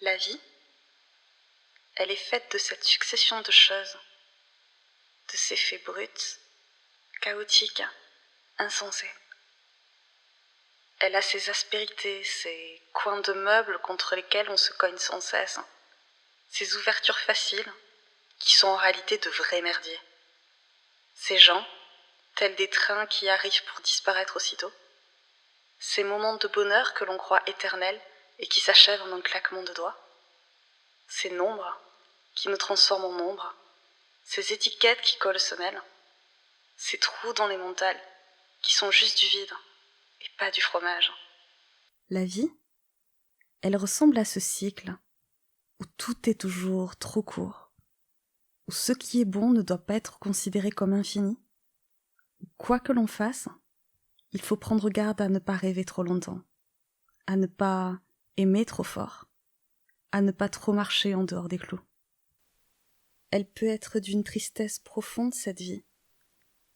La vie, elle est faite de cette succession de choses, de ces faits bruts, chaotiques, insensés. Elle a ses aspérités, ses coins de meubles contre lesquels on se cogne sans cesse, ces ouvertures faciles qui sont en réalité de vrais merdiers. Ces gens, tels des trains qui arrivent pour disparaître aussitôt. Ces moments de bonheur que l'on croit éternels et qui s'achèvent en un claquement de doigts. Ces nombres qui nous transforment en ombres. Ces étiquettes qui collent semelles. Ces trous dans les mentales qui sont juste du vide et pas du fromage. La vie, elle ressemble à ce cycle où tout est toujours trop court, où ce qui est bon ne doit pas être considéré comme infini. Quoi que l'on fasse, il faut prendre garde à ne pas rêver trop longtemps, à ne pas aimer trop fort, à ne pas trop marcher en dehors des clous. Elle peut être d'une tristesse profonde, cette vie,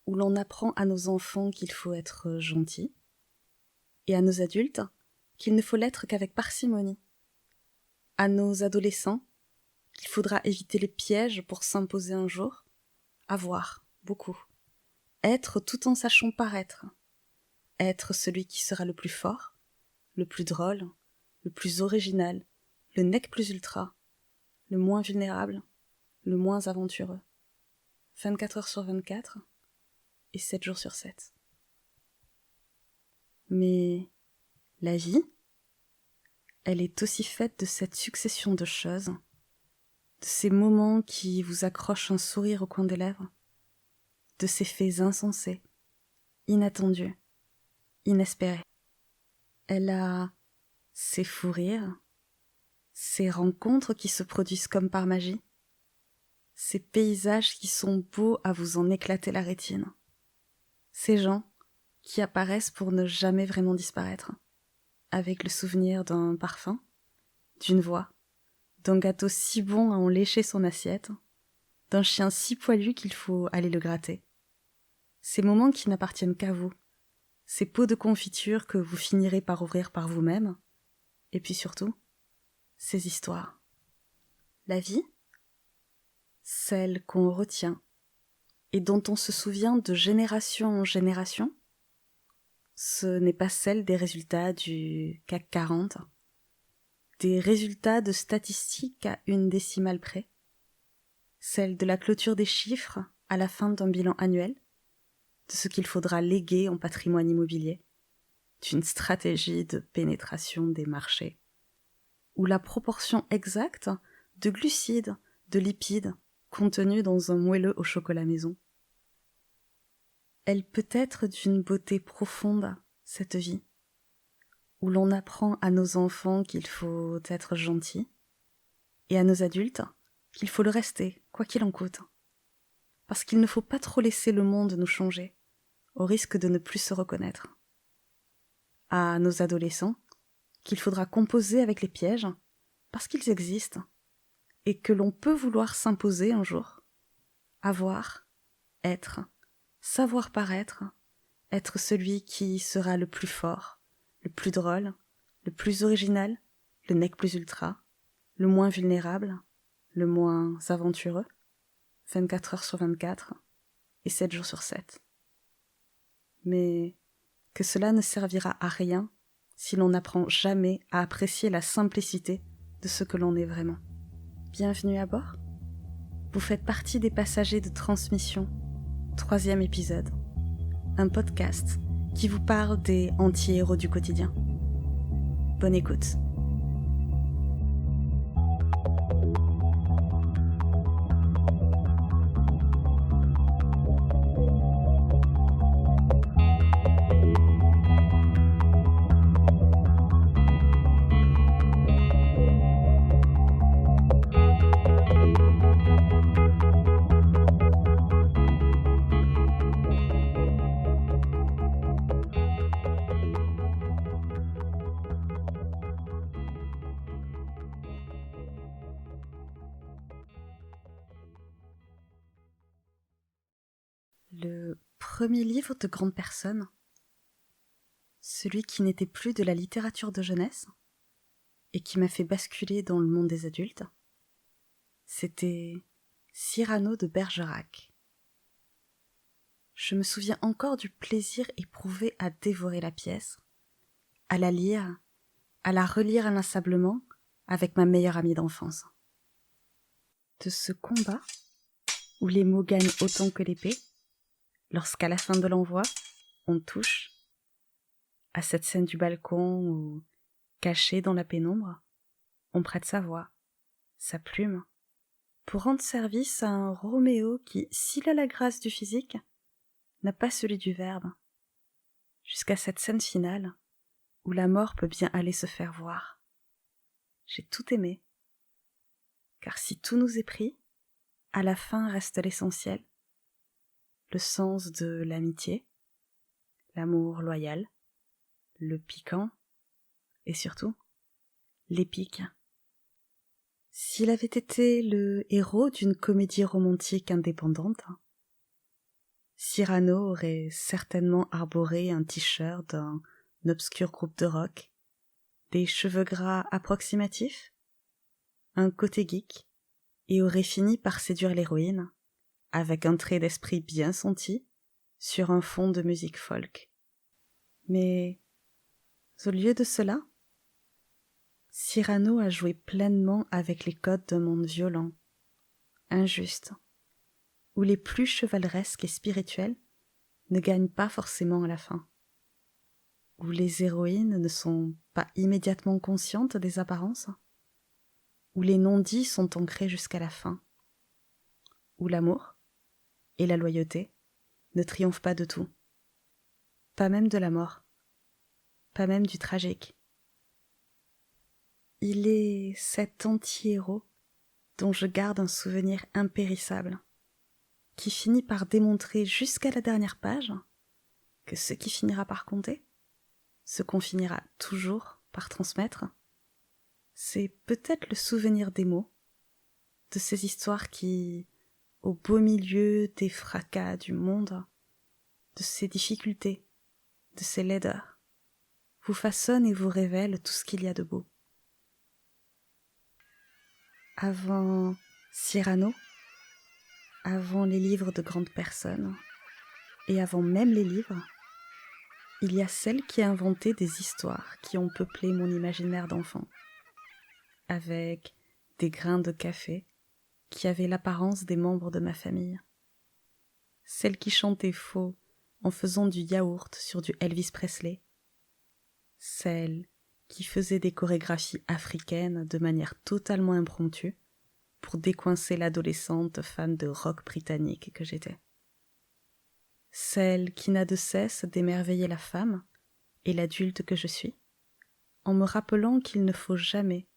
où l'on apprend à nos enfants qu'il faut être gentil, et à nos adultes qu'il ne faut l'être qu'avec parcimonie, à nos adolescents qu'il faudra éviter les pièges pour s'imposer un jour, avoir beaucoup, être tout en sachant paraître, être celui qui sera le plus fort, le plus drôle, le plus original, le nec plus ultra, le moins vulnérable, le moins aventureux. 24 heures sur 24 et 7 jours sur 7. Mais la vie, elle est aussi faite de cette succession de choses, de ces moments qui vous accrochent un sourire au coin des lèvres, de ces faits insensés, inattendus, inespérés. Elle a ses fous rires, ces rencontres qui se produisent comme par magie, ces paysages qui sont beaux à vous en éclater la rétine, ces gens qui apparaissent pour ne jamais vraiment disparaître, avec le souvenir d'un parfum, d'une voix, d'un gâteau si bon à en lécher son assiette, d'un chien si poilu qu'il faut aller le gratter. Ces moments qui n'appartiennent qu'à vous, ces pots de confiture que vous finirez par ouvrir par vous-même, et puis surtout, ces histoires. La vie, celle qu'on retient et dont on se souvient de génération en génération, ce n'est pas celle des résultats du CAC 40, des résultats de statistiques à une décimale près, celle de la clôture des chiffres à la fin d'un bilan annuel, de ce qu'il faudra léguer en patrimoine immobilier, d'une stratégie de pénétration des marchés, ou la proportion exacte de glucides, de lipides contenus dans un moelleux au chocolat maison. Elle peut être d'une beauté profonde, cette vie, où l'on apprend à nos enfants qu'il faut être gentil, et à nos adultes qu'il faut le rester, quoi qu'il en coûte. Parce qu'il ne faut pas trop laisser le monde nous changer, au risque de ne plus se reconnaître. À nos adolescents qu'il faudra composer avec les pièges, parce qu'ils existent, et que l'on peut vouloir s'imposer un jour, avoir, être, savoir paraître, être celui qui sera le plus fort, le plus drôle, le plus original, le nec plus ultra, le moins vulnérable, le moins aventureux, 24 heures sur 24 et 7 jours sur 7. Mais que cela ne servira à rien si l'on n'apprend jamais à apprécier la simplicité de ce que l'on est vraiment. Bienvenue à bord. Vous faites partie des passagers de Transmission, 3e épisode. Un podcast qui vous parle des anti-héros du quotidien. Bonne écoute. Le premier livre de grande personne, celui qui n'était plus de la littérature de jeunesse, et qui m'a fait basculer dans le monde des adultes, c'était Cyrano de Bergerac. Je me souviens encore du plaisir éprouvé à dévorer la pièce, à la lire, à la relire inlassablement avec ma meilleure amie d'enfance. De ce combat où les mots gagnent autant que l'épée, lorsqu'à la fin de l'envoi, on touche, à cette scène du balcon où, caché dans la pénombre, on prête sa voix, sa plume, pour rendre service à un Roméo qui, s'il a la grâce du physique, n'a pas celui du verbe, jusqu'à cette scène finale où la mort peut bien aller se faire voir. J'ai tout aimé, car si tout nous est pris, à la fin reste l'essentiel, le sens de l'amitié, l'amour loyal, le piquant et surtout l'épique. S'il avait été le héros d'une comédie romantique indépendante, Cyrano aurait certainement arboré un t-shirt d'un obscur groupe de rock, des cheveux gras approximatifs, un côté geek, et aurait fini par séduire l'héroïne, avec un trait d'esprit bien senti, sur un fond de musique folk. Mais, au lieu de cela, Cyrano a joué pleinement avec les codes d'un monde violent, injuste, où les plus chevaleresques et spirituels ne gagnent pas forcément à la fin, où les héroïnes ne sont pas immédiatement conscientes des apparences, où les non-dits sont ancrés jusqu'à la fin, où l'amour et la loyauté ne triomphent pas de tout, pas même de la mort, pas même du tragique. Il est cet anti-héros dont je garde un souvenir impérissable, qui finit par démontrer jusqu'à la dernière page que ce qui finira par compter, ce qu'on finira toujours par transmettre, c'est peut-être le souvenir des mots, de ces histoires qui, au beau milieu des fracas du monde, de ces difficultés, de ces laideurs, vous façonnent et vous révèlent tout ce qu'il y a de beau. Avant Cyrano, avant les livres de grandes personnes, et avant même les livres, il y a celle qui a inventé des histoires qui ont peuplé mon imaginaire d'enfant, avec des grains de café qui avaient l'apparence des membres de ma famille, celle qui chantait faux en faisant du yaourt sur du Elvis Presley, celle qui faisait des chorégraphies africaines de manière totalement impromptue pour décoincer l'adolescente fan de rock britannique que j'étais. Celle qui n'a de cesse d'émerveiller la femme et l'adulte que je suis, en me rappelant qu'il ne faut jamais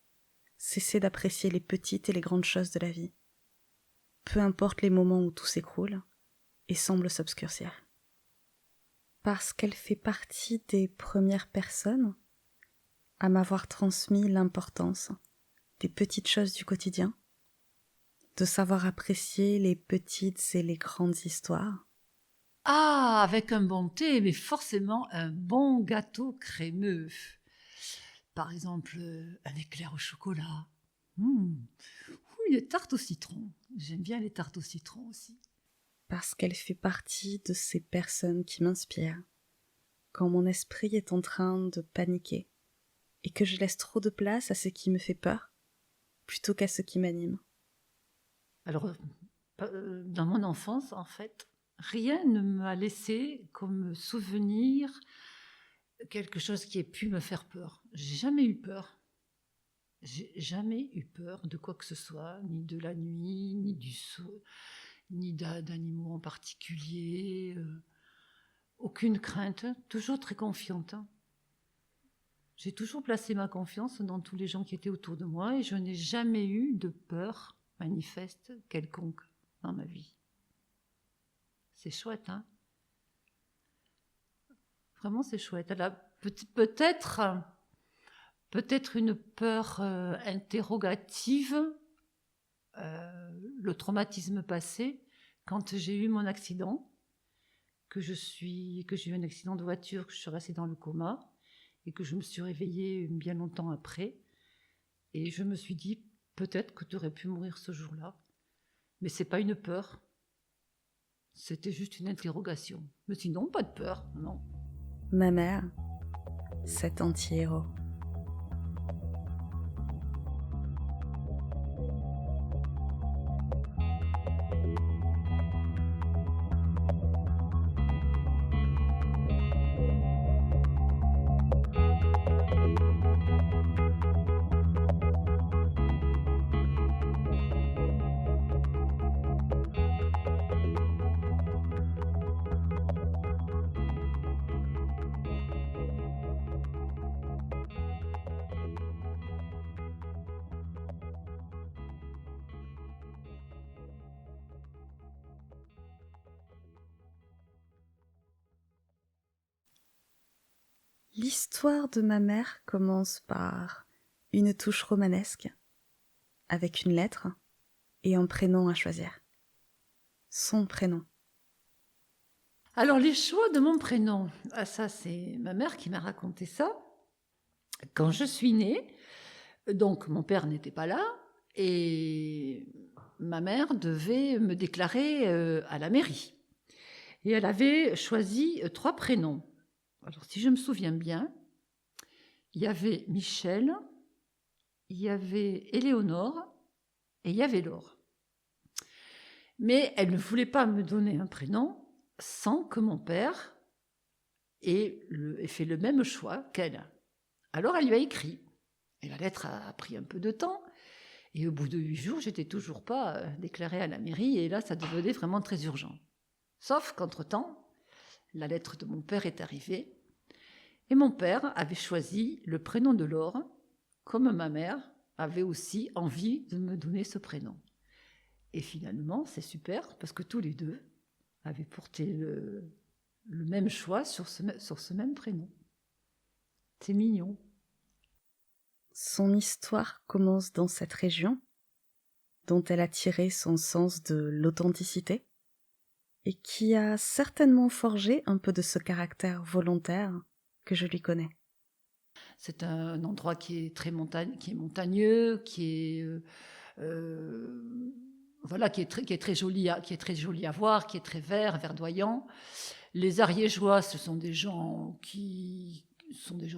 cesser d'apprécier les petites et les grandes choses de la vie, peu importe les moments où tout s'écroule et semble s'obscurcir. Parce qu'elle fait partie des premières personnes à m'avoir transmis l'importance des petites choses du quotidien, de savoir apprécier les petites et les grandes histoires. Ah, avec un bon thé, mais forcément un bon gâteau crémeux. Par exemple, un éclair au chocolat. Ou une tarte au citron. J'aime bien les tartes au citron aussi. Parce qu'elle fait partie de ces personnes qui m'inspirent, quand mon esprit est en train de paniquer, et que je laisse trop de place à ce qui me fait peur, plutôt qu'à ce qui m'anime. Alors, dans mon enfance, en fait, rien ne m'a laissé comme souvenir quelque chose qui ait pu me faire peur. J'ai jamais eu peur. J'ai jamais eu peur de quoi que ce soit, ni de la nuit, ni du saut, ni d'animaux en particulier. Aucune crainte, toujours très confiante. J'ai toujours placé ma confiance dans tous les gens qui étaient autour de moi et je n'ai jamais eu de peur manifeste quelconque dans ma vie. C'est chouette, hein? Vraiment, c'est chouette. Elle a peut-être une peur interrogative, le traumatisme passé, quand j'ai eu mon accident, que j'ai eu un accident de voiture, que je suis restée dans le coma et que je me suis réveillée bien longtemps après. Et je me suis dit, peut-être que tu aurais pu mourir ce jour-là. Mais c'est pas une peur. C'était juste une interrogation. Mais sinon, pas de peur, non. Ma mère, cet anti-héros. L'histoire de ma mère commence par une touche romanesque, avec une lettre et un prénom à choisir. Son prénom. Alors, les choix de mon prénom, ça c'est ma mère qui m'a raconté ça. Quand je suis née, donc mon père n'était pas là, et ma mère devait me déclarer à la mairie. Et elle avait choisi 3 prénoms. Alors, si je me souviens bien, il y avait Michel, il y avait Éléonore et il y avait Laure. Mais elle ne voulait pas me donner un prénom sans que mon père ait fait le même choix qu'elle. Alors, elle lui a écrit. Et la lettre a pris un peu de temps. Et au bout de 8 jours, j'étais toujours pas déclarée à la mairie. Et là, ça devenait vraiment très urgent. Sauf qu'entre-temps, la lettre de mon père est arrivée. Et mon père avait choisi le prénom de Laure, comme ma mère avait aussi envie de me donner ce prénom. Et finalement, c'est super, parce que tous les deux avaient porté le même choix sur ce même prénom. C'est mignon. Son histoire commence dans cette région, dont elle a tiré son sens de l'authenticité, et qui a certainement forgé un peu de ce caractère volontaire que je lui connais. C'est un endroit qui est très montagneux, qui est très joli à voir, qui est très vert, verdoyant. Les Ariégeois, ce sont des gens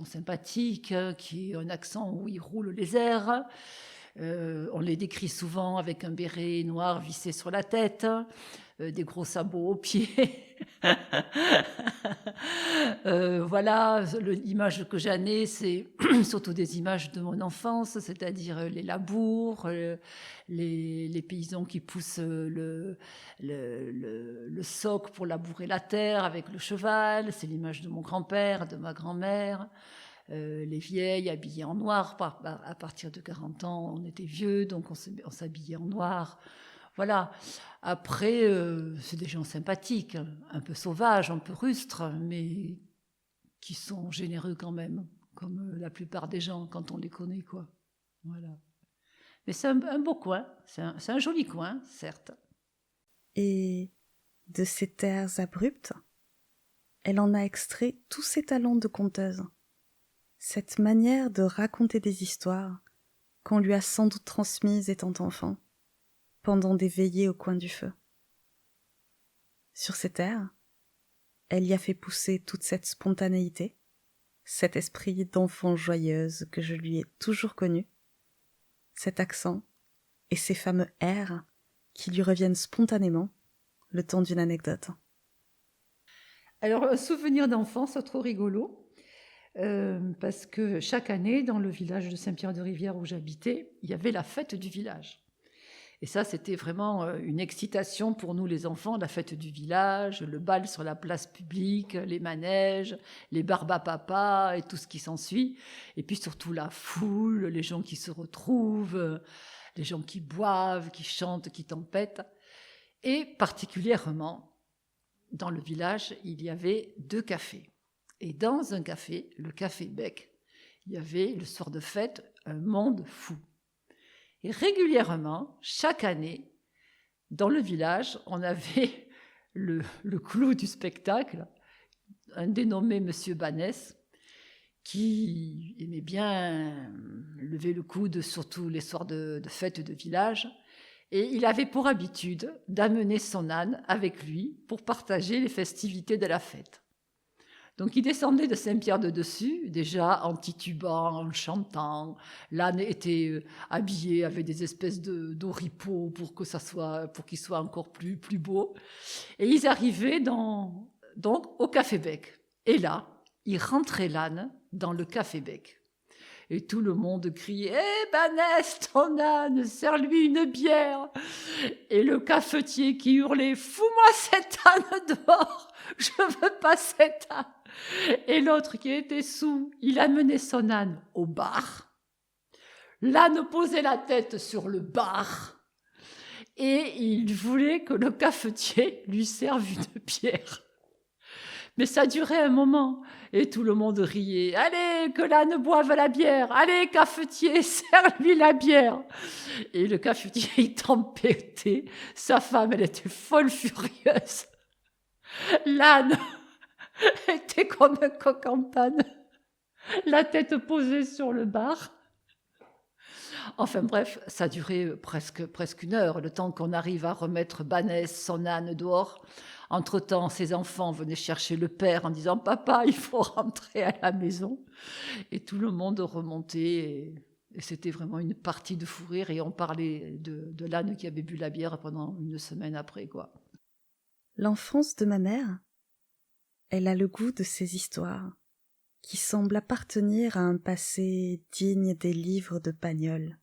sympathiques, qui ont un accent où ils roulent les airs. On les décrit souvent avec un béret noir vissé sur la tête, des gros sabots aux pieds. Voilà, l'image que j'en ai, c'est surtout des images de mon enfance, c'est-à-dire les labours, les paysans qui poussent le soc pour labourer la terre avec le cheval. C'est l'image de mon grand-père, de ma grand-mère. Les vieilles habillées en noir. À partir de 40 ans, on était vieux, donc on s'habillait en noir. Voilà. Après, c'est des gens sympathiques, un peu sauvages, un peu rustres, mais qui sont généreux quand même, comme la plupart des gens quand on les connaît, quoi. Voilà. Mais c'est un beau coin, c'est un joli coin, certes. Et de ces terres abruptes, elle en a extrait tous ses talents de conteuse. Cette manière de raconter des histoires qu'on lui a sans doute transmises étant enfant, pendant des veillées au coin du feu. Sur ces terres, elle y a fait pousser toute cette spontanéité, cet esprit d'enfant joyeuse que je lui ai toujours connu, cet accent et ces fameux airs qui lui reviennent spontanément le temps d'une anecdote. Alors, un souvenir d'enfance trop rigolo, parce que chaque année, dans le village de Saint-Pierre-de-Rivière où j'habitais, il y avait la fête du village. Et ça, c'était vraiment une excitation pour nous les enfants, la fête du village, le bal sur la place publique, les manèges, les barbapapas et tout ce qui s'ensuit. Et puis surtout la foule, les gens qui se retrouvent, les gens qui boivent, qui chantent, qui tempêtent. Et particulièrement, dans le village, il y avait 2 cafés. Et dans un café, le café Bec, il y avait, le soir de fête, un monde fou. Et régulièrement, chaque année, dans le village, on avait le clou du spectacle, un dénommé Monsieur Banès, qui aimait bien lever le coude, surtout les soirs de fête de village. Et il avait pour habitude d'amener son âne avec lui pour partager les festivités de la fête. Donc il descendait de Saint-Pierre-de-Dessus, déjà en titubant, en chantant. L'âne était habillé avec des espèces d'oripeaux pour qu'il soit encore plus beau. Et ils arrivaient donc au Café Bec. Et là, il rentrait l'âne dans le Café Bec. Et tout le monde criait « Eh, Banès, ton âne, serre-lui une bière !» Et le cafetier qui hurlait « Fous-moi cet âne dehors, je veux pas cet âne !» Et l'autre qui était saoul, il amenait son âne au bar. L'âne posait la tête sur le bar et il voulait que le cafetier lui serve une bière. Mais ça durait un moment et tout le monde riait. « Allez, que l'âne boive la bière. Allez, cafetier, serre-lui la bière. » Et le cafetier, il tempêtait. Sa femme, elle était folle furieuse. L'âne était comme un coq en panne, la tête posée sur le bar. Enfin bref, ça durait presque une heure, le temps qu'on arrive à remettre Banès, son âne, dehors. Entre-temps, ses enfants venaient chercher le père en disant « Papa, il faut rentrer à la maison ». Et tout le monde remontait et c'était vraiment une partie de fou rire. Et on parlait de l'âne qui avait bu la bière pendant une semaine après, quoi. L'enfance de ma mère, elle a le goût de ces histoires qui semblent appartenir à un passé digne des livres de Pagnol.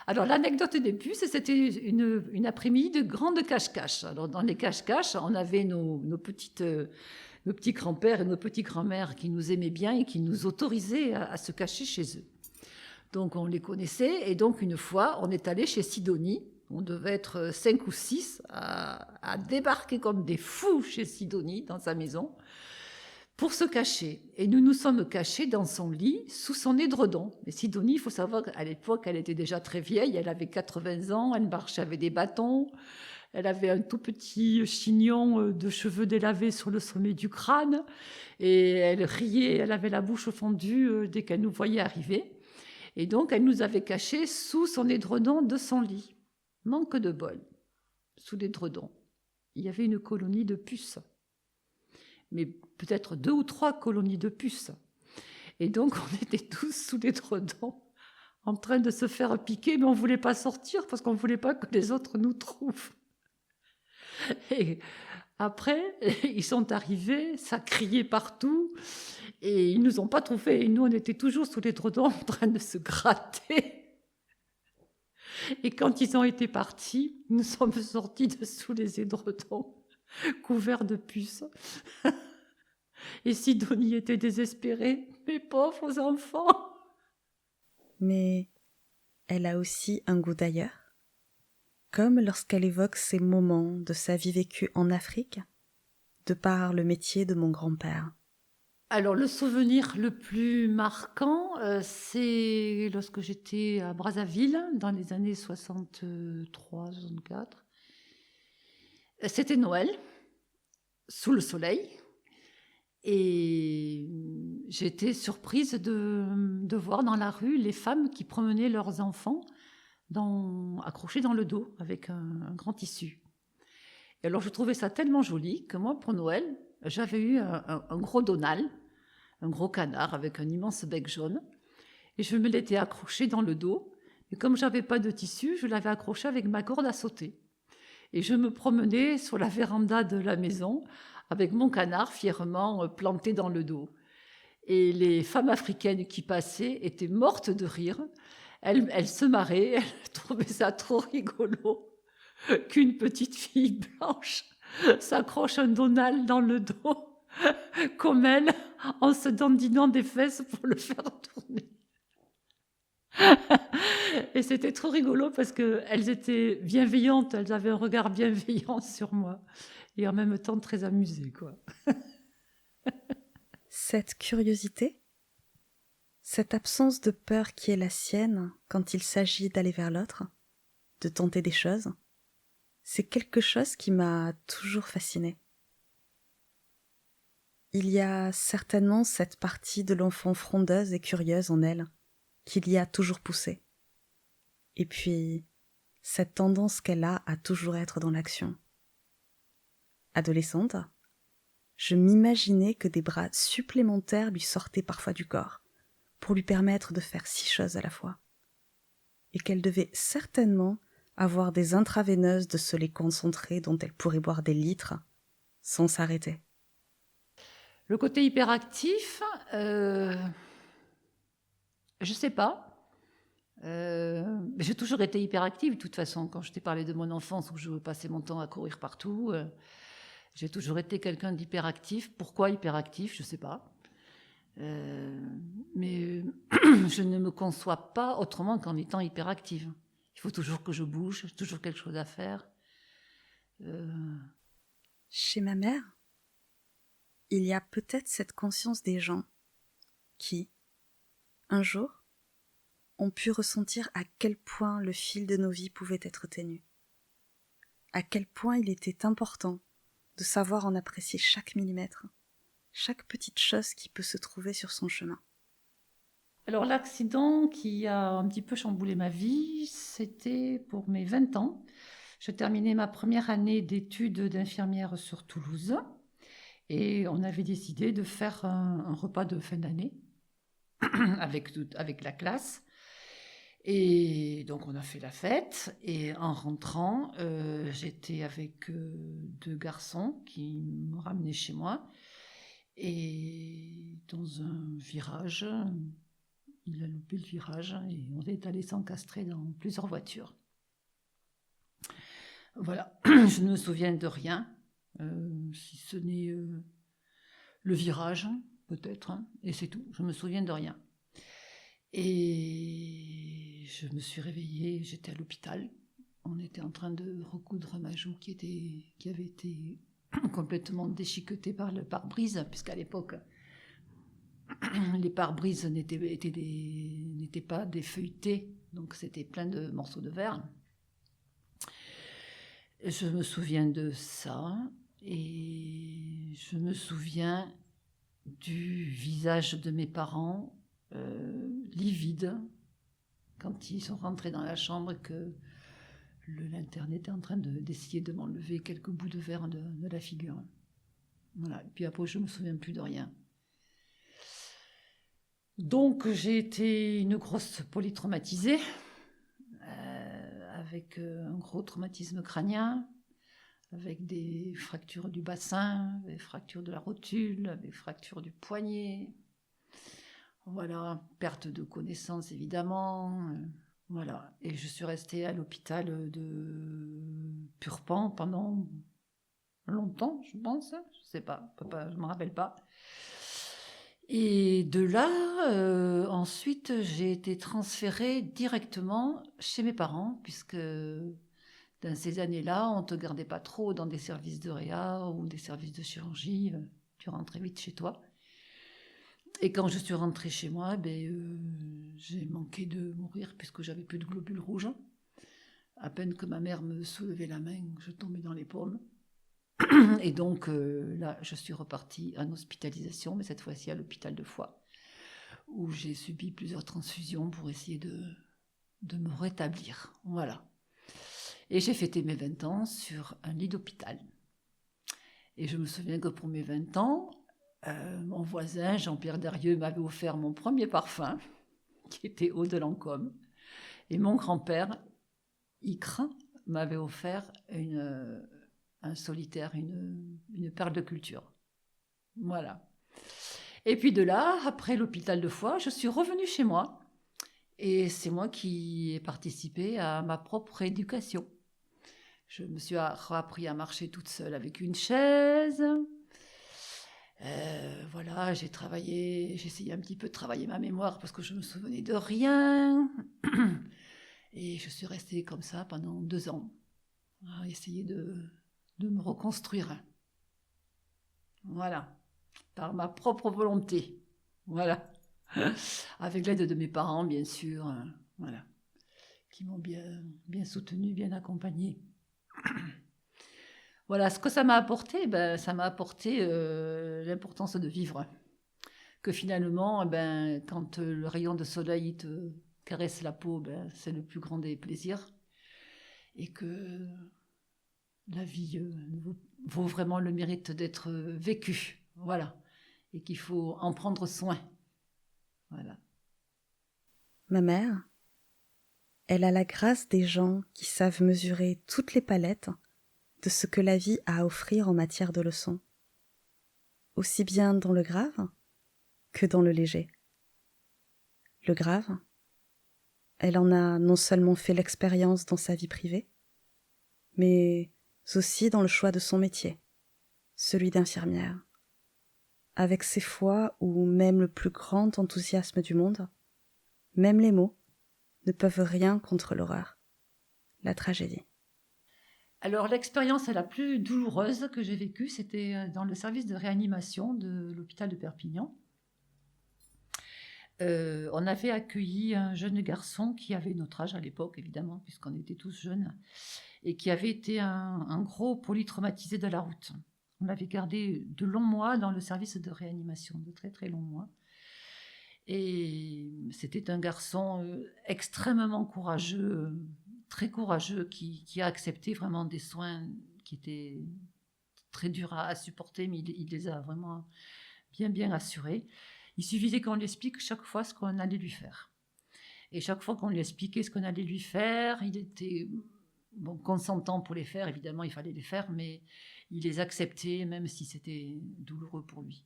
Alors, l'anecdote des puces, c'était une après-midi de grande cache-cache. Alors, dans les cache-cache, on avait nos petits grands-pères et nos petites grand-mères qui nous aimaient bien et qui nous autorisaient à se cacher chez eux. Donc, on les connaissait. Et donc, une fois, on est allé chez Sidonie. On devait être 5 ou 6 à débarquer comme des fous chez Sidonie, dans sa maison, pour se cacher. Et nous nous sommes cachés dans son lit, sous son édredon. Mais Sidonie, il faut savoir qu'à l'époque, elle était déjà très vieille, elle avait 80 ans, elle marchait avec des bâtons, elle avait un tout petit chignon de cheveux délavés sur le sommet du crâne, et elle riait, elle avait la bouche fendue dès qu'elle nous voyait arriver. Et donc, elle nous avait cachés sous son édredon de son lit. Manque de bol, sous l'édredon, il y avait une colonie de puces. Mais peut-être 2 ou 3 colonies de puces. Et donc, on était tous sous l'édredon, en train de se faire piquer, mais on ne voulait pas sortir parce qu'on ne voulait pas que les autres nous trouvent. Et après, ils sont arrivés, ça criait partout, et ils ne nous ont pas trouvés. Et nous, on était toujours sous l'édredon, en train de se gratter. Et quand ils ont été partis, nous sommes sortis de sous les édredons, couverts de puces. Et Sidonie était désespérée. Mes pauvres enfants. Mais elle a aussi un goût d'ailleurs, comme lorsqu'elle évoque ces moments de sa vie vécue en Afrique, de par le métier de mon grand-père. Alors, le souvenir le plus marquant, c'est lorsque j'étais à Brazzaville, dans les années 63-64. C'était Noël, sous le soleil. Et j'étais surprise de voir dans la rue les femmes qui promenaient leurs enfants accrochés dans le dos avec un grand tissu. Et alors, je trouvais ça tellement joli que moi, pour Noël, j'avais eu un gros Donald, un gros canard avec un immense bec jaune. Et je me l'étais accroché dans le dos. Et comme j'avais pas de tissu, je l'avais accroché avec ma corde à sauter. Et je me promenais sur la véranda de la maison avec mon canard fièrement planté dans le dos. Et les femmes africaines qui passaient étaient mortes de rire. Elles se marraient, elles trouvaient ça trop rigolo qu'une petite fille blanche s'accroche un Donald dans le dos comme elle, en se dandinant des fesses pour le faire tourner. Et c'était trop rigolo parce qu'elles étaient bienveillantes, elles avaient un regard bienveillant sur moi et en même temps très amusées, quoi. Cette curiosité, cette absence de peur qui est la sienne quand il s'agit d'aller vers l'autre, de tenter des choses, c'est quelque chose qui m'a toujours fascinée. Il y a certainement cette partie de l'enfant frondeuse et curieuse en elle, qu'il y a toujours poussée. Et puis, cette tendance qu'elle a à toujours être dans l'action. Adolescente, je m'imaginais que des bras supplémentaires lui sortaient parfois du corps, pour lui permettre de faire 6 choses à la fois. Et qu'elle devait certainement avoir des intraveineuses de ce lait concentré dont elle pourrait boire des litres sans s'arrêter. Le côté hyperactif, je sais pas. J'ai toujours été hyperactive, de toute façon. Quand je t'ai parlé de mon enfance où je passais mon temps à courir partout, j'ai toujours été quelqu'un d'hyperactif. Pourquoi hyperactif? Je sais pas. Mais je ne me conçois pas autrement qu'en étant hyperactive. Il faut toujours que je bouge, j'ai toujours quelque chose à faire. Chez ma mère, il y a peut-être cette conscience des gens qui, un jour, ont pu ressentir à quel point le fil de nos vies pouvait être ténu, à quel point il était important de savoir en apprécier chaque millimètre, chaque petite chose qui peut se trouver sur son chemin. Alors l'accident qui a un petit peu chamboulé ma vie, c'était pour mes 20 ans. Je terminais ma première année d'études d'infirmière sur Toulouse et on avait décidé de faire un repas de fin d'année avec la classe. Et donc on a fait la fête et en rentrant, j'étais avec 2 garçons qui me ramenaient chez moi et dans un virage, il a loupé le virage et on est allé s'encastrer dans plusieurs voitures. Voilà, je ne me souviens de rien, si ce n'est le virage peut-être, hein, et c'est tout, je me souviens de rien. Et je me suis réveillée, j'étais à l'hôpital. On était en train de recoudre ma joue qui avait été complètement déchiquetée par le pare-brise, puisqu'à l'époque, les pare-brises n'étaient pas des feuilletés, donc c'était plein de morceaux de verre. Je me souviens de ça, et je me souviin du visage de mes parents, livide, quand ils sont rentrés dans la chambre, que l'interne était en train d'essayer de m'enlever quelques bouts de verre de la figure. Voilà. Et puis après, je ne me souviens plus de rien. Donc, j'ai été une grosse polytraumatisée, avec un gros traumatisme crânien, avec des fractures du bassin, des fractures de la rotule, des fractures du poignet. Voilà, perte de connaissance évidemment. Voilà, et je suis restée à l'hôpital de Purpan pendant longtemps, je pense. Je sais pas, je me rappelle pas. Et de là, ensuite, j'ai été transférée directement chez mes parents, puisque dans ces années-là, on te gardait pas trop dans des services de réa ou des services de chirurgie. Tu rentrais vite chez toi. Et quand je suis rentrée chez moi, j'ai manqué de mourir puisque j'avais plus de globules rouges. À peine que ma mère me soulevait la main, je tombais dans les pommes. Et donc là, je suis repartie en hospitalisation, mais cette fois-ci à l'hôpital de Foix, où j'ai subi plusieurs transfusions pour essayer de me rétablir. Voilà. Et j'ai fêté mes 20 ans sur un lit d'hôpital. Et je me souviens que pour mes 20 ans, mon voisin, Jean-Pierre Derieux, m'avait offert mon premier parfum, qui était Eau de Lancôme. Et mon grand-père, Icre, m'avait offert un solitaire, une perle de culture. Voilà. Et puis de là, après l'hôpital de Foix, je suis revenue chez moi. Et c'est moi qui ai participé à ma propre éducation. Je me suis appris à marcher toute seule avec une chaise. Voilà, j'ai essayé un petit peu de travailler ma mémoire parce que je me souvenais de rien. Et je suis restée comme ça pendant 2 ans, à essayer de me reconstruire. Voilà, par ma propre volonté. Voilà, avec l'aide de mes parents, bien sûr. Voilà, qui m'ont bien soutenue, bien accompagnée. Voilà. Voilà, ce que ça m'a apporté, ça m'a apporté l'importance de vivre. Que finalement, quand le rayon de soleil te caresse la peau, c'est le plus grand des plaisirs. Et que la vie vaut vraiment le mérite d'être vécue. Voilà. Et qu'il faut en prendre soin. Voilà. Ma mère, elle a la grâce des gens qui savent mesurer toutes les palettes de ce que la vie a à offrir en matière de leçons, aussi bien dans le grave que dans le léger. Le grave, elle en a non seulement fait l'expérience dans sa vie privée, mais aussi dans le choix de son métier, celui d'infirmière, avec ces fois où même le plus grand enthousiasme du monde, même les mots, ne peuvent rien contre l'horreur, la tragédie. Alors l'expérience la plus douloureuse que j'ai vécue, c'était dans le service de réanimation de l'hôpital de Perpignan. On avait accueilli un jeune garçon qui avait notre âge à l'époque, évidemment, puisqu'on était tous jeunes, et qui avait été un gros polytraumatisé de la route. On l'avait gardé de longs mois dans le service de réanimation, de très très longs mois. Et c'était un garçon extrêmement courageux, très courageux, qui a accepté vraiment des soins qui étaient très durs à supporter, mais il les a vraiment bien assurés. Il suffisait qu'on lui explique chaque fois ce qu'on allait lui faire. Et chaque fois qu'on lui expliquait ce qu'on allait lui faire, il était consentant pour les faire. Évidemment, il fallait les faire, mais il les acceptait, même si c'était douloureux pour lui.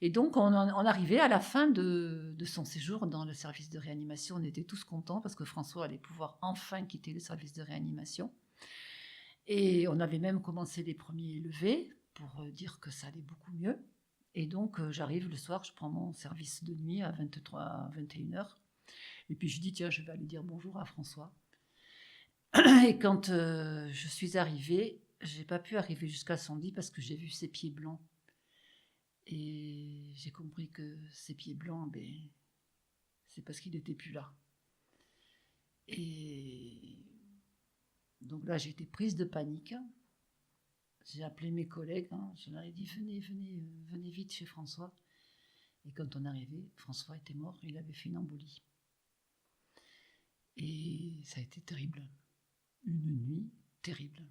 Et donc, on arrivait à la fin de son séjour dans le service de réanimation. On était tous contents parce que François allait pouvoir enfin quitter le service de réanimation. Et on avait même commencé les premiers levés pour dire que ça allait beaucoup mieux. Et donc, j'arrive le soir, je prends mon service de nuit à 23, à 21h. Et puis, je dis, tiens, je vais aller dire bonjour à François. Et quand je suis arrivée, je n'ai pas pu arriver jusqu'à son lit parce que j'ai vu ses pieds blancs. Et j'ai compris que ses pieds blancs, c'est parce qu'il n'était plus là. Et donc là, j'ai été prise de panique. J'ai appelé mes collègues, je leur ai dit venez vite chez François. Et quand on est arrivé, François était mort, il avait fait une embolie. Et ça a été terrible. Une nuit terrible.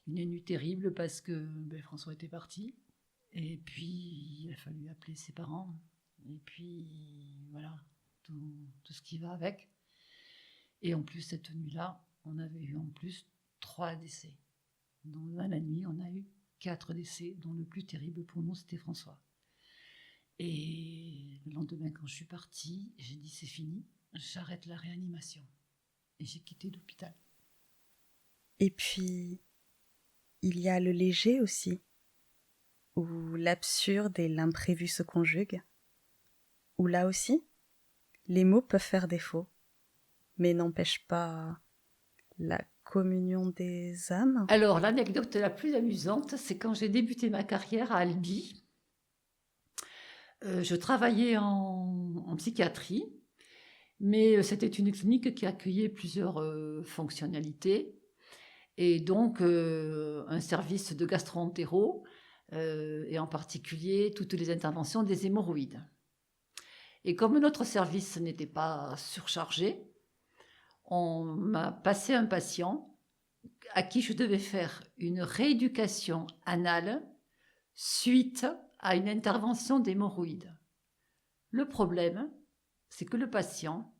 Une nuit terrible parce que François était parti. Et puis, il a fallu appeler ses parents. Et puis, voilà, tout ce qui va avec. Et en plus, cette nuit-là, on avait eu en plus 3 décès. Dans la nuit, on a eu 4 décès, dont le plus terrible pour nous, c'était François. Et le lendemain, quand je suis partie, j'ai dit c'est fini, j'arrête la réanimation. Et j'ai quitté l'hôpital. Et puis, il y a le léger aussi, où l'absurde et l'imprévu se conjuguent, où là aussi, les mots peuvent faire défaut, mais n'empêchent pas la communion des âmes. Alors, l'anecdote la plus amusante, c'est quand j'ai débuté ma carrière à Albi. Je travaillais en psychiatrie, mais c'était une clinique qui accueillait plusieurs fonctionnalités, et donc un service de gastro-entéraux, et en particulier toutes les interventions des hémorroïdes. Et comme notre service n'était pas surchargé, on m'a passé un patient à qui je devais faire une rééducation anale suite à une intervention d'hémorroïdes. Le problème, c'est que le patient,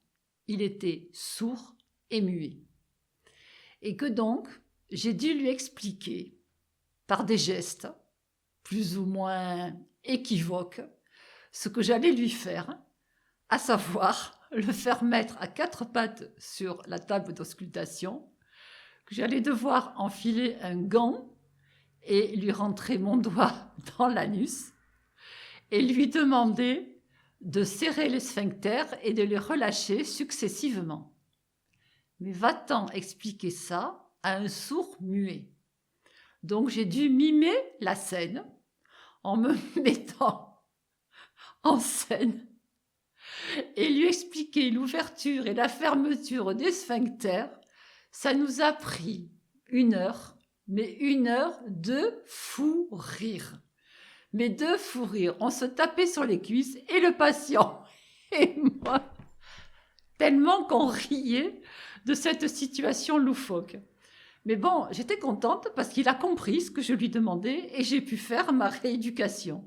il était sourd et muet. Et que donc, j'ai dû lui expliquer par des gestes plus ou moins équivoques ce que j'allais lui faire, à savoir le faire mettre à 4 pattes sur la table d'auscultation, que j'allais devoir enfiler un gant et lui rentrer mon doigt dans l'anus et lui demander de serrer les sphincters et de les relâcher successivement. Mais va-t-en expliquer ça à un sourd muet? Donc j'ai dû mimer la scène en me mettant en scène et lui expliquer l'ouverture et la fermeture des sphincters. Ça nous a pris 1 heure mais 1 heure de fou rire. Mais de fou rire. On se tapait sur les cuisses et le patient et moi, tellement qu'on riait de cette situation loufoque. Mais bon, j'étais contente parce qu'il a compris ce que je lui demandais et j'ai pu faire ma rééducation.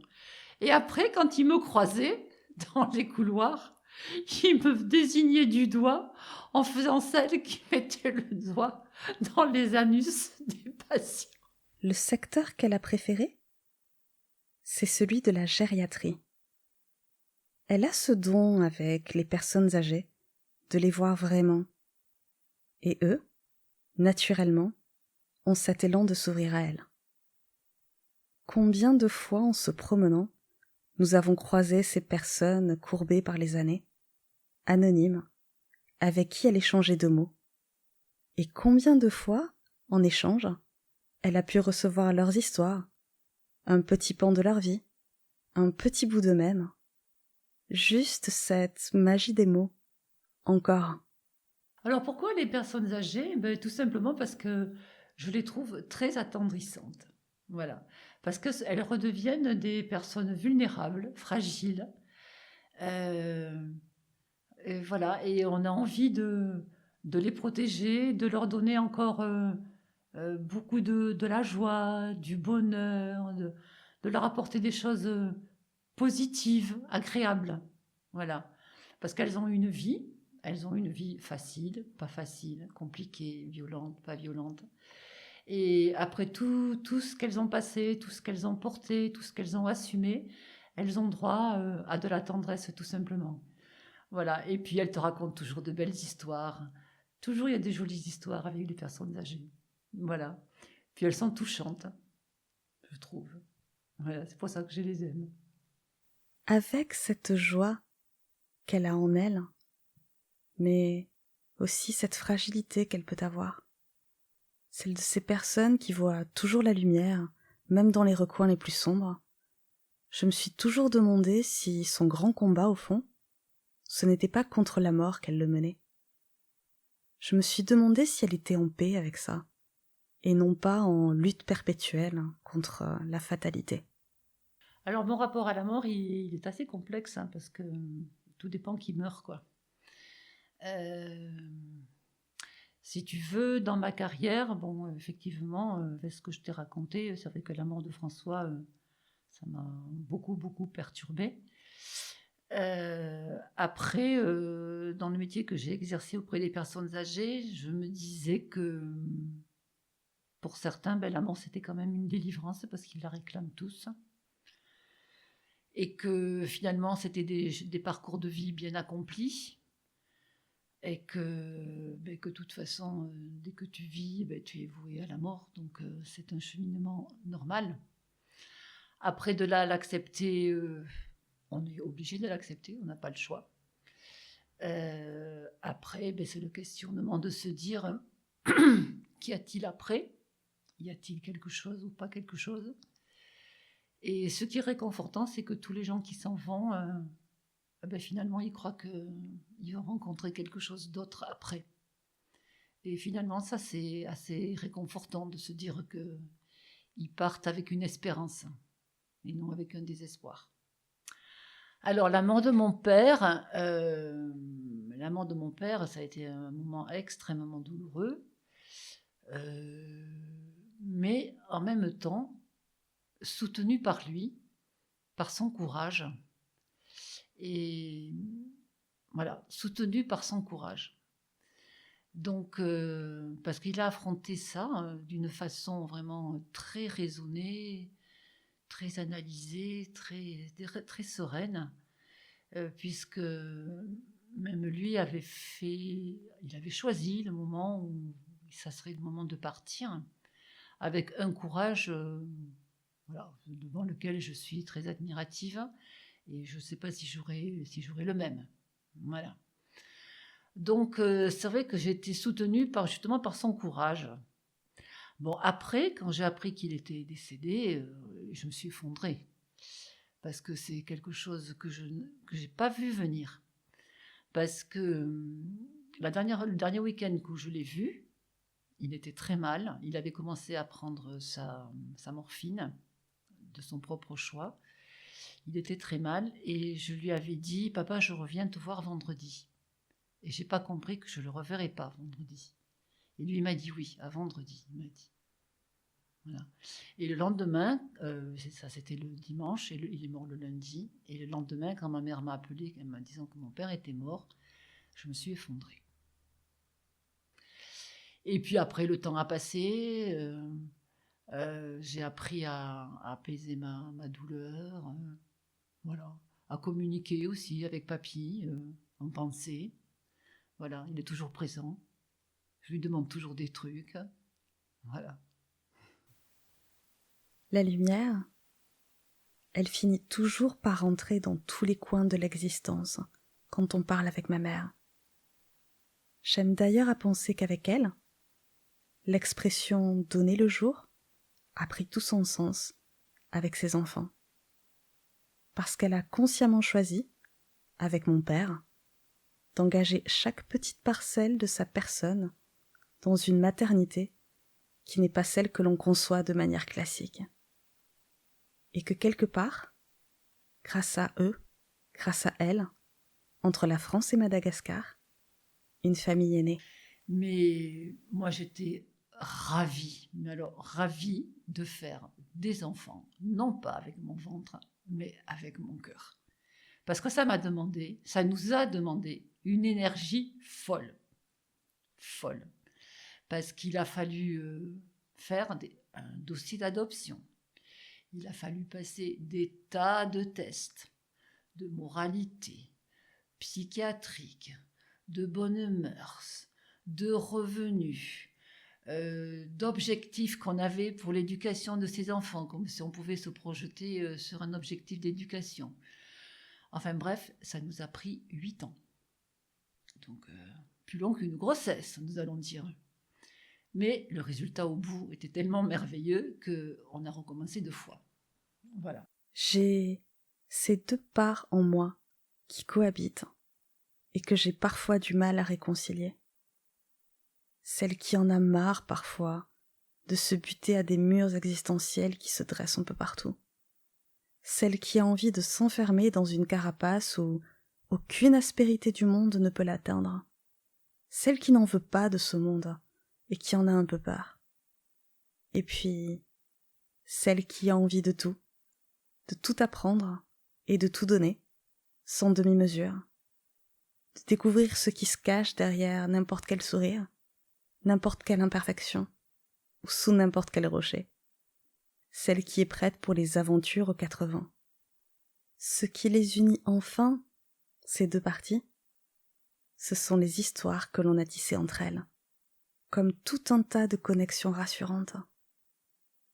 Et après, quand il me croisait dans les couloirs, il me désignait du doigt en faisant celle qui mettait le doigt dans les anus des patients. Le secteur qu'elle a préféré, c'est celui de la gériatrie. Elle a ce don avec les personnes âgées de les voir vraiment. Et eux, naturellement, ont cet élan de s'ouvrir à elle. Combien de fois en se promenant, nous avons croisé ces personnes courbées par les années, anonymes, avec qui elle échangeait 2 mots. Et combien de fois, en échange, elle a pu recevoir leurs histoires, un petit pan de leur vie, un petit bout d'eux-mêmes. Juste cette magie des mots. Encore. Alors pourquoi les personnes âgées? Tout simplement parce que je les trouve très attendrissantes. Voilà. Parce qu'elles redeviennent des personnes vulnérables, fragiles. Euh, et voilà. Et on a envie de les protéger, de leur donner encore beaucoup de la joie, du bonheur, de leur apporter des choses positives, agréables. Voilà. Parce qu'elles ont une vie. Elles ont une vie facile, pas facile, compliquée, violente, pas violente. Et après tout ce qu'elles ont passé, tout ce qu'elles ont porté, tout ce qu'elles ont assumé, elles ont droit à de la tendresse tout simplement. Voilà. Et puis elles te racontent toujours de belles histoires. Toujours il y a des jolies histoires avec les personnes âgées. Voilà. Puis elles sont touchantes, je trouve. Voilà, c'est pour ça que je les aime. Avec cette joie qu'elle a en elle, mais aussi cette fragilité qu'elle peut avoir. Celle de ces personnes qui voient toujours la lumière, même dans les recoins les plus sombres. Je me suis toujours demandé si son grand combat, au fond, ce n'était pas contre la mort qu'elle le menait. Je me suis demandé si elle était en paix avec ça, et non pas en lutte perpétuelle contre la fatalité. Alors mon rapport à la mort, il est assez complexe, hein, parce que tout dépend qui meurt, quoi. Si tu veux, dans ma carrière, bon, effectivement, avec ce que je t'ai raconté, c'est vrai que la mort de François, ça m'a beaucoup, beaucoup perturbée. Après, dans le métier que j'ai exercé auprès des personnes âgées, je me disais que pour certains, la mort, c'était quand même une délivrance parce qu'ils la réclament tous. Et que finalement, c'était des parcours de vie bien accomplis. Et que de toute façon, dès que tu vis, tu es voué à la mort. Donc, c'est un cheminement normal. Après, de là à l'accepter, on est obligé de l'accepter, on n'a pas le choix. Après, c'est le questionnement de se dire qu'y a-t-il après? Y a-t-il quelque chose ou pas quelque chose? Et ce qui est réconfortant, c'est que tous les gens qui s'en vont, finalement, ils croient qu'ils vont rencontrer quelque chose d'autre après. Et finalement, ça, c'est assez réconfortant de se dire qu'ils partent avec une espérance et non avec un désespoir. Alors, la mort de mon père, ça a été un moment extrêmement douloureux, mais en même temps, soutenu par lui, par son courage, et voilà, soutenu par son courage. Donc, parce qu'il a affronté ça d'une façon vraiment très raisonnée, très analysée, très sereine, puisque même lui il avait choisi le moment où ça serait le moment de partir, avec un courage devant lequel je suis très admirative, et je ne sais pas si j'aurais le même. Voilà. Donc, c'est vrai que j'ai été soutenue justement par son courage. Bon, après, quand j'ai appris qu'il était décédé, je me suis effondrée. Parce que c'est quelque chose que je n'ai pas vu venir. Parce que le dernier week-end où je l'ai vu, il était très mal. Il avait commencé à prendre sa morphine de son propre choix. Il était très mal et je lui avais dit « Papa, je reviens te voir vendredi ». Et je n'ai pas compris que je ne le reverrai pas vendredi. Et lui, il m'a dit « Oui, à vendredi », il m'a dit. Voilà. Et le lendemain, ça c'était le dimanche, et il est mort le lundi. Et le lendemain, quand ma mère m'a appelé en me disant que mon père était mort, je me suis effondrée. Et puis après, le temps a passé, j'ai appris à apaiser ma douleur, voilà, à communiquer aussi avec papy, en pensée. Voilà, il est toujours présent. Je lui demande toujours des trucs. Voilà. La lumière, elle finit toujours par entrer dans tous les coins de l'existence quand on parle avec ma mère. J'aime d'ailleurs à penser qu'avec elle, l'expression « donner le jour » a pris tout son sens avec ses enfants. Parce qu'elle a consciemment choisi, avec mon père, d'engager chaque petite parcelle de sa personne dans une maternité qui n'est pas celle que l'on conçoit de manière classique. Et que quelque part, grâce à eux, grâce à elle, entre la France et Madagascar, une famille est née. Mais moi j'étais ravie, mais alors ravie de faire des enfants, non pas avec mon ventre, mais avec mon cœur. Parce que ça nous a demandé une énergie folle. Folle. Parce qu'il a fallu faire un dossier d'adoption. Il a fallu passer des tas de tests de moralité, psychiatrique, de bonnes mœurs, de revenus, d'objectifs qu'on avait pour l'éducation de ces enfants, comme si on pouvait se projeter sur un objectif d'éducation. Enfin bref, ça nous a pris 8 ans. Donc plus long qu'une grossesse, nous allons dire. Mais le résultat au bout était tellement merveilleux qu'on a recommencé 2 fois. Voilà. J'ai ces 2 parts en moi qui cohabitent et que j'ai parfois du mal à réconcilier. Celle qui en a marre parfois de se buter à des murs existentiels qui se dressent un peu partout. Celle qui a envie de s'enfermer dans une carapace où aucune aspérité du monde ne peut l'atteindre. Celle qui n'en veut pas de ce monde et qui en a un peu peur. Et puis, celle qui a envie de tout apprendre et de tout donner, sans demi-mesure. De découvrir ce qui se cache derrière n'importe quel sourire, n'importe quelle imperfection, ou sous n'importe quel rocher. Celle qui est prête pour les aventures aux 4 vents. Ce qui les unit enfin, ces 2 parties, ce sont les histoires que l'on a tissées entre elles, comme tout un tas de connexions rassurantes.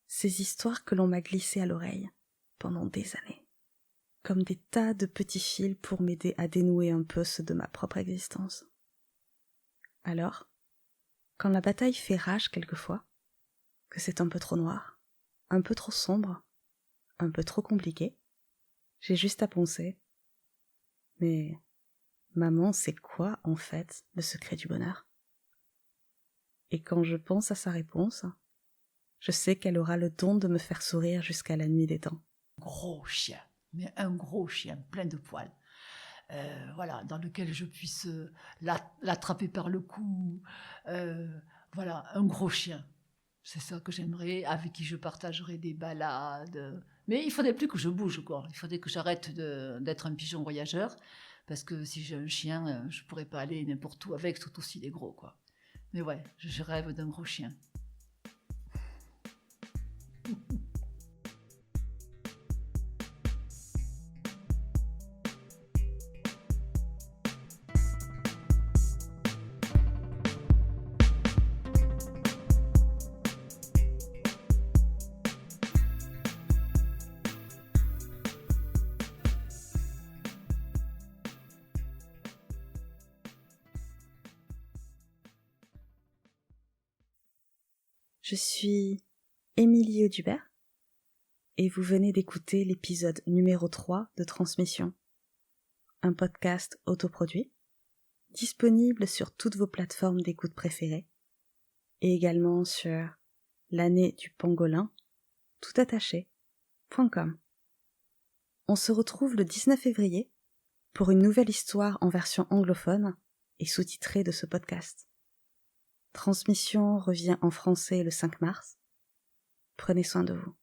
Ces histoires que l'on m'a glissées à l'oreille pendant des années, comme des tas de petits fils pour m'aider à dénouer un peu ceux de ma propre existence. Alors, quand la bataille fait rage quelquefois, que c'est un peu trop noir, un peu trop sombre, un peu trop compliqué, j'ai juste à penser « Mais maman, c'est quoi en fait le secret du bonheur ?» Et quand je pense à sa réponse, je sais qu'elle aura le don de me faire sourire jusqu'à la nuit des temps. Gros chien, mais un gros chien plein de poils. Voilà, dans lequel je puisse l'attraper par le cou. Voilà, un gros chien. C'est ça que j'aimerais, avec qui je partagerai des balades. Mais il faudrait plus que je bouge, quoi. Il faudrait que j'arrête d'être un pigeon voyageur, parce que si j'ai un chien, je pourrais pas aller n'importe où avec, surtout s'il est gros, quoi. Mais ouais, je rêve d'un gros chien. Je suis Émilie Audubert et vous venez d'écouter l'épisode numéro 3 de Transmission, un podcast autoproduit, disponible sur toutes vos plateformes d'écoute préférées et également sur l'année du pangolin, toutattaché.com. On se retrouve le 19 février pour une nouvelle histoire en version anglophone et sous-titrée de ce podcast. Transmission revient en français le 5 mars. Prenez soin de vous.